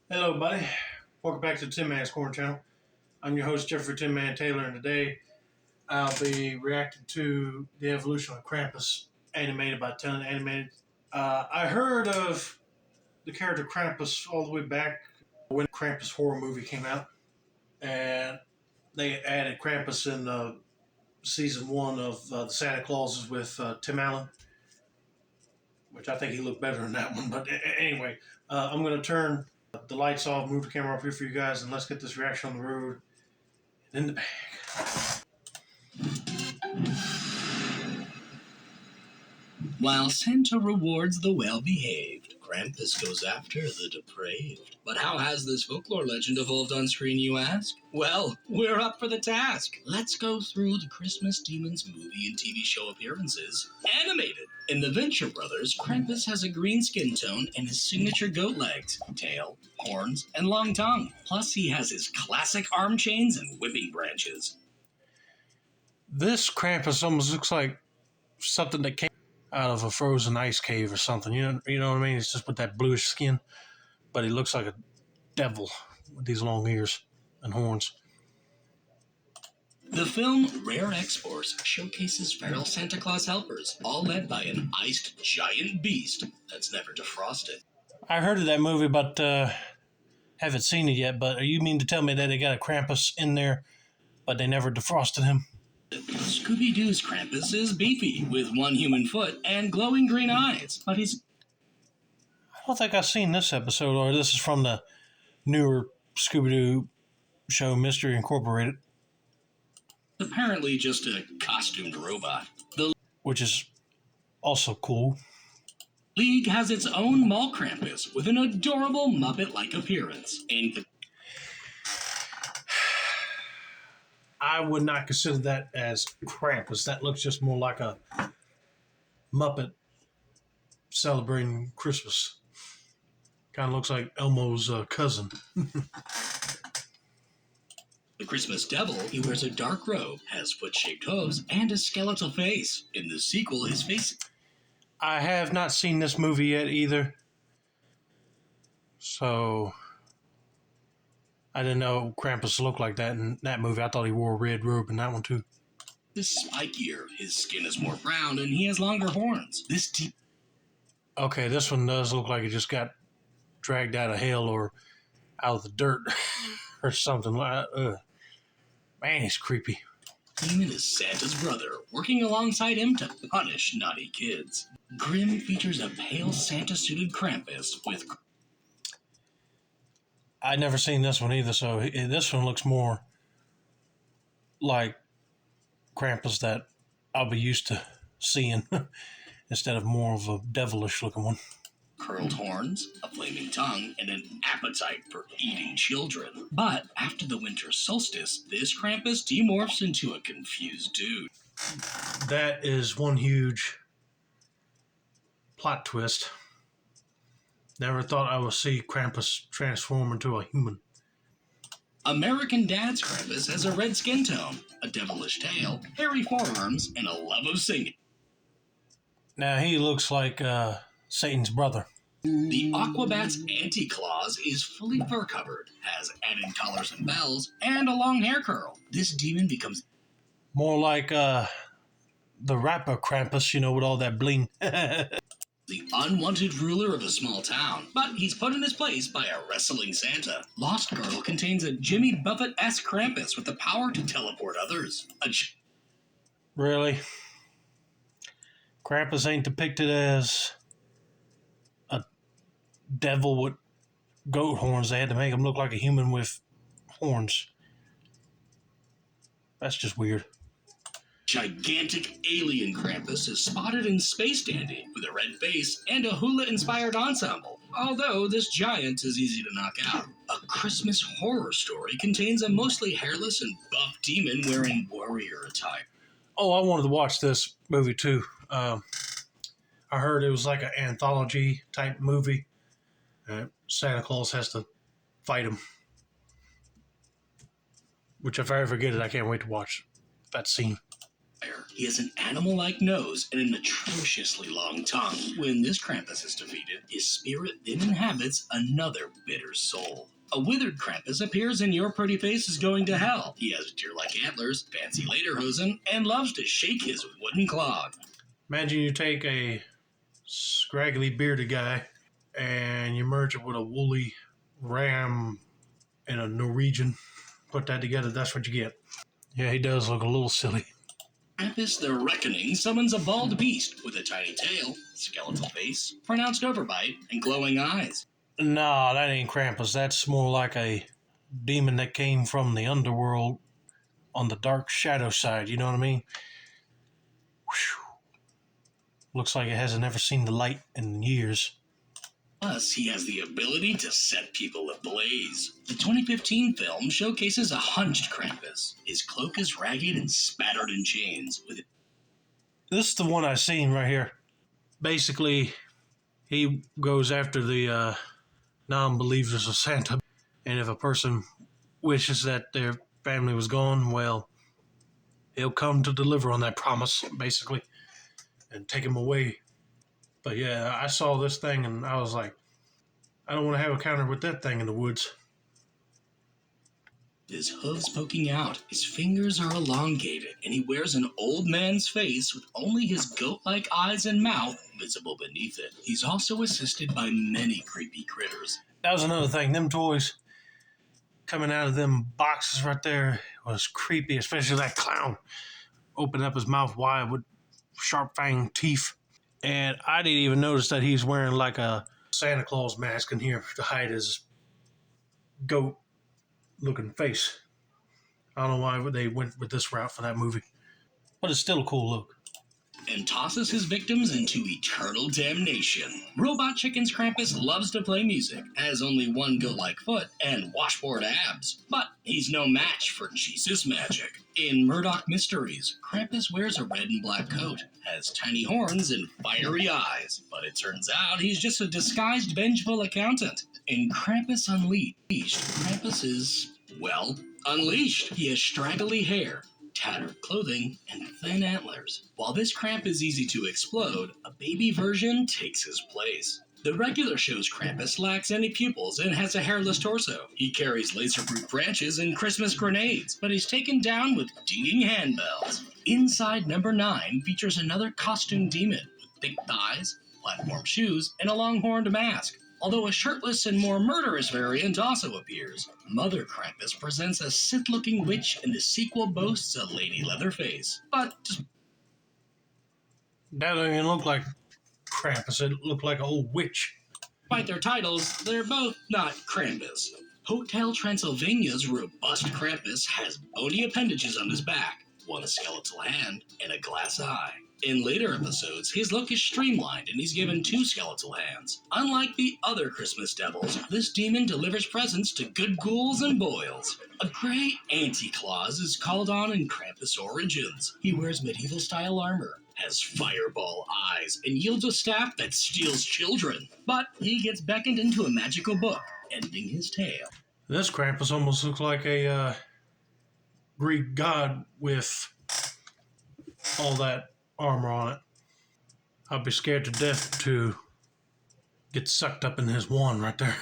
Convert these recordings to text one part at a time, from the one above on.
Hello, buddy. Welcome back to the Tin Man's Corner channel. I'm your host, Jeffrey Tin Man Taylor, and today I'll be reacting to the evolution of Krampus, animated by Ten Animated. I heard of the character Krampus all the way back when the Krampus horror movie came out, and they added Krampus in season one of the Santa Clauses with Tim Allen, which I think he looked better in that one. But anyway, I'm going to turn the lights off, move the camera up here for you guys, and let's get this reaction on the road and in the bag. While Santa rewards the well-behaved, Krampus goes after the depraved. But how has this folklore legend evolved on screen, you ask? Well, we're up for the task. Let's go through the Christmas Demons movie and TV show appearances, animated. In the Venture Brothers, Krampus has a green skin tone and his signature goat legs, tail, horns, and long tongue. Plus, he has his classic arm chains and whipping branches. This Krampus almost looks like something that came out of a frozen ice cave or something. You know what I mean? It's just with that bluish skin, but he looks like a devil with these long ears and horns. The film Rare Exports showcases feral Santa Claus helpers, all led by an iced giant beast that's never defrosted. I heard of that movie, but haven't seen it yet. But you mean to tell me that they got a Krampus in there, but they never defrosted him? Scooby-Doo's Krampus is beefy, with one human foot and glowing green eyes, but he's... I don't think I've seen this episode, or this is from the newer Scooby-Doo show, Mystery Incorporated, apparently just a costumed robot. The which is also cool. League has its own mall Krampus with an adorable Muppet-like appearance. I would not consider that as Krampus. That looks just more like a Muppet celebrating Christmas. Kind of looks like Elmo's cousin. The Christmas Devil, he wears a dark robe, has foot-shaped hooves, and a skeletal face. In the sequel, his face... I have not seen this movie yet either. So I didn't know Krampus looked like that in that movie. I thought he wore a red robe in that one too. Is spikier, his skin is more brown, and he has longer horns. Okay, this one does look like it just got dragged out of hell or out of the dirt or something. Man, he's creepy. Demon is Santa's brother, working alongside him to punish naughty kids. Grimm features a pale Santa-suited Krampus with... I'd never seen this one either, so this one looks more like Krampus that I'll be used to seeing instead of more of a devilish looking one. Curled horns, a flaming tongue, and an appetite for eating children. But after the winter solstice, this Krampus demorphs into a confused dude. That is one huge plot twist. Never thought I would see Krampus transform into a human. American Dad's Krampus has a red skin tone, a devilish tail, hairy forearms, and a love of singing. Now he looks like Satan's brother. The Aquabat's Anti-Claus is fully fur-covered, has added collars and bells, and a long hair curl. This demon becomes... more like the rapper Krampus, with all that bling. the unwanted ruler of a small town, but he's put in his place by a wrestling Santa. Lost Girl contains a Jimmy Buffett-esque Krampus with the power to teleport others. Really? Krampus ain't depicted as a devil with goat horns. They had to make him look like a human with horns. That's just weird. Gigantic alien Krampus is spotted in Space Dandy with a red face and a hula-inspired ensemble, although this giant is easy to knock out. A Christmas Horror Story contains a mostly hairless and buff demon wearing warrior attire. Oh, I wanted to watch this movie too. I heard it was like an anthology type movie. Santa Claus has to fight him. Which if I ever get it, I can't wait to watch that scene. He has an animal-like nose and an atrociously long tongue. When this Krampus is defeated, his spirit then inhabits another bitter soul. A withered Krampus appears and your pretty face is going to hell. He has deer-like antlers, fancy lederhosen, and loves to shake his wooden clog. Imagine you take a scraggly bearded guy and you merge it with a woolly ram and a Norwegian. Put that together, that's what you get. Yeah, he does look a little silly. Krampus the Reckoning summons a bald beast with a tiny tail, skeletal face, pronounced overbite, and glowing eyes. No, that ain't Krampus. That's more like a demon that came from the underworld on the dark shadow side, you know what I mean? Whew. Looks like it hasn't ever seen the light in years. Plus, he has the ability to set people ablaze. The 2015 film showcases a hunched Krampus. His cloak is ragged and spattered in chains. This is the one I've seen right here. Basically, he goes after the non-believers of Santa. And if a person wishes that their family was gone, well, he'll come to deliver on that promise, basically, and take him away. But yeah, I saw this thing and I was like, I don't want to have a counter with that thing in the woods. His hooves poking out, his fingers are elongated, and he wears an old man's face with only his goat-like eyes and mouth visible beneath it. He's also assisted by many creepy critters. That was another thing. Them toys coming out of them boxes right there was creepy, especially that clown opening up his mouth wide with sharp fang teeth. And I didn't even notice that he's wearing like a Santa Claus mask in here to hide his goat-looking face. I don't know why they went with this route for that movie. But it's still a cool look. And tosses his victims into eternal damnation. Robot Chicken's Krampus loves to play music, has only one goat-like foot, and washboard abs. But he's no match for Jesus magic. In Murdoch Mysteries, Krampus wears a red and black coat, has tiny horns and fiery eyes. But it turns out he's just a disguised vengeful accountant. In Krampus Unleashed, Krampus is, well, unleashed. He has straggly hair, tattered clothing, and thin antlers. While this Krampus is easy to explode, a baby version takes his place. The regular show's Krampus lacks any pupils and has a hairless torso. He carries laser-proof branches and Christmas grenades, but he's taken down with dinging handbells. Inside number 9 features another costume demon with thick thighs, platform shoes, and a long-horned mask. Although a shirtless and more murderous variant also appears. Mother Krampus presents a Sith-looking witch, and the sequel boasts a lady Leatherface. But That don't even look like Krampus. It looked like an old witch. despite their titles, they're both not Krampus. Hotel Transylvania's robust Krampus has bony appendages on his back, one skeletal hand, and a glass eye. In later episodes, his look is streamlined and he's given 2 skeletal hands. Unlike the other Christmas devils, this demon delivers presents to good ghouls and boils. A gray anti-Claus is called on in Krampus Origins. He wears medieval-style armor, has fireball eyes, and yields a staff that steals children. But he gets beckoned into a magical book, ending his tale. This Krampus almost looks like a Greek god with all that armor on it. I'd be scared to death to get sucked up in his wand right there.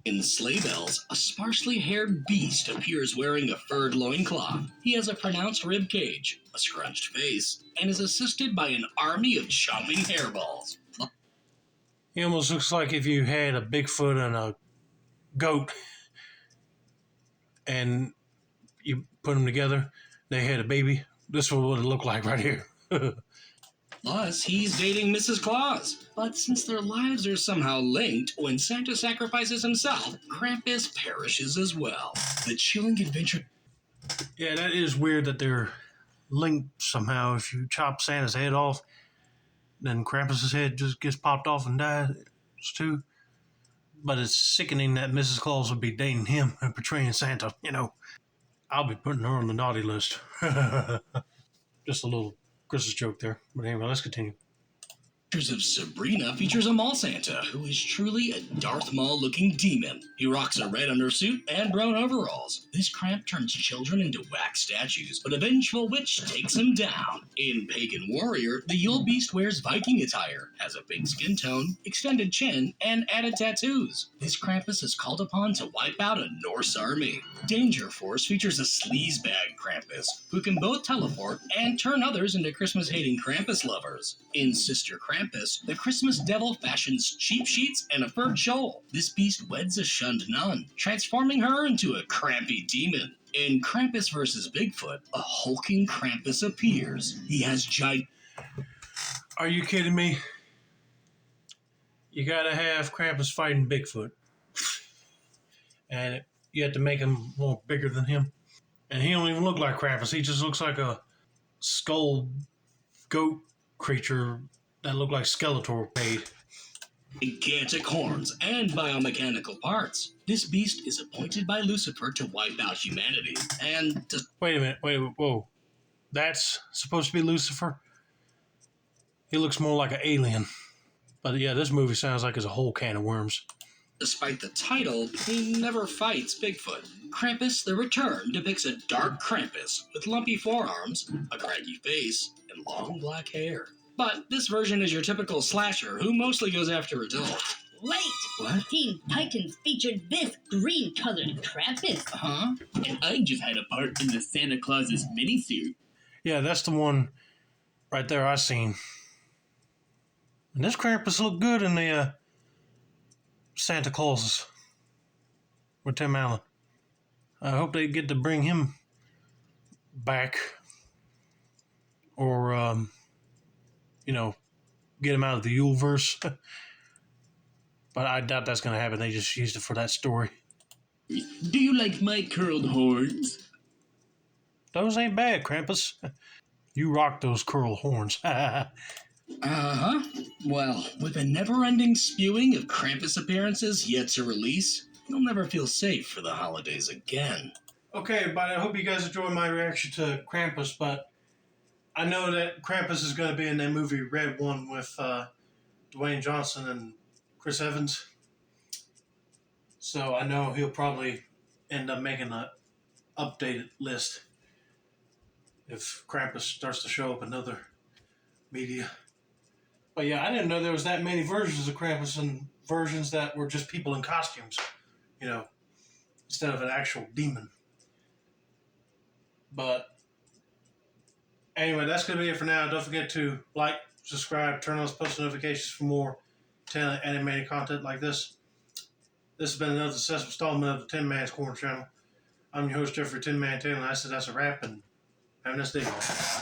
In Sleigh Bells, a sparsely haired beast appears wearing a furred loincloth. He has a pronounced rib cage, a scrunched face, and is assisted by an army of chomping hairballs. He almost looks like if you had a Bigfoot and a goat and you put them together, they had a baby. This is what it looked like right here. Plus, he's dating Mrs. Claus. But since their lives are somehow linked, when Santa sacrifices himself, Krampus perishes as well. The chilling adventure... Yeah, that is weird that they're linked somehow. If you chop Santa's head off, then Krampus's head just gets popped off and dies too. But it's sickening that Mrs. Claus would be dating him and portraying Santa, you know. I'll be putting her on the naughty list. Just a little Christmas joke there. But anyway, let's continue. Pictures of Sabrina features a mall Santa who is truly a Darth Maul-looking demon. He rocks a red undersuit and brown overalls. This cramp turns children into wax statues, but a vengeful witch takes him down. In Pagan Warrior, the Yule Beast wears Viking attire, has a pink skin tone, extended chin, and added tattoos. This Krampus is called upon to wipe out a Norse army. Danger Force features a sleazebag Krampus who can both teleport and turn others into Christmas-hating Krampus lovers. In Sister Krampus, the Christmas devil fashions cheap sheets and a fur shawl. This beast weds a shunned nun, transforming her into a crampy demon. In Krampus vs. Bigfoot, a hulking Krampus appears. He has Are you kidding me? You gotta have Krampus fighting Bigfoot. And you have to make him more bigger than him. And he don't even look like Krampus. He just looks like a skull goat creature that looked like Skeletor made. gigantic horns and biomechanical parts. This beast is appointed by Lucifer to wipe out humanity and to... Wait a minute. Whoa. That's supposed to be Lucifer? He looks more like an alien. But yeah, this movie sounds like it's a whole can of worms. Despite the title, he never fights Bigfoot. Krampus the Return depicts a dark Krampus with lumpy forearms, a craggy face, and long black hair. But this version is your typical slasher who mostly goes after adults. Wait! What? Teen Titans featured this green-colored Krampus. Huh? And I just had a part in the Santa Claus's minisuit. Yeah, that's the one right there I seen. And this Krampus looked good in the Santa Clauses with Tim Allen. I hope they get to bring him back or, get him out of the Yuleverse. But I doubt that's going to happen. They just used it for that story. Do you like my curled horns? Those ain't bad, Krampus. You rock those curl horns. Uh-huh. Well, with a never-ending spewing of Krampus appearances yet to release, you'll never feel safe for the holidays again. Okay, but I hope you guys enjoyed my reaction to Krampus, but I know that Krampus is going to be in that movie Red One with Dwayne Johnson and Chris Evans. So I know he'll probably end up making an updated list if Krampus starts to show up in other media. But yeah, I didn't know there was that many versions of Krampus and versions that were just people in costumes, instead of an actual demon. But anyway, that's going to be it for now. Don't forget to like, subscribe, turn on post notifications for more animated content like this. This has been another successful installment of the Tin Man's Corner channel. I'm your host, Jeffrey Tin Man Taylor, and I said that's a wrap, and have a nice day.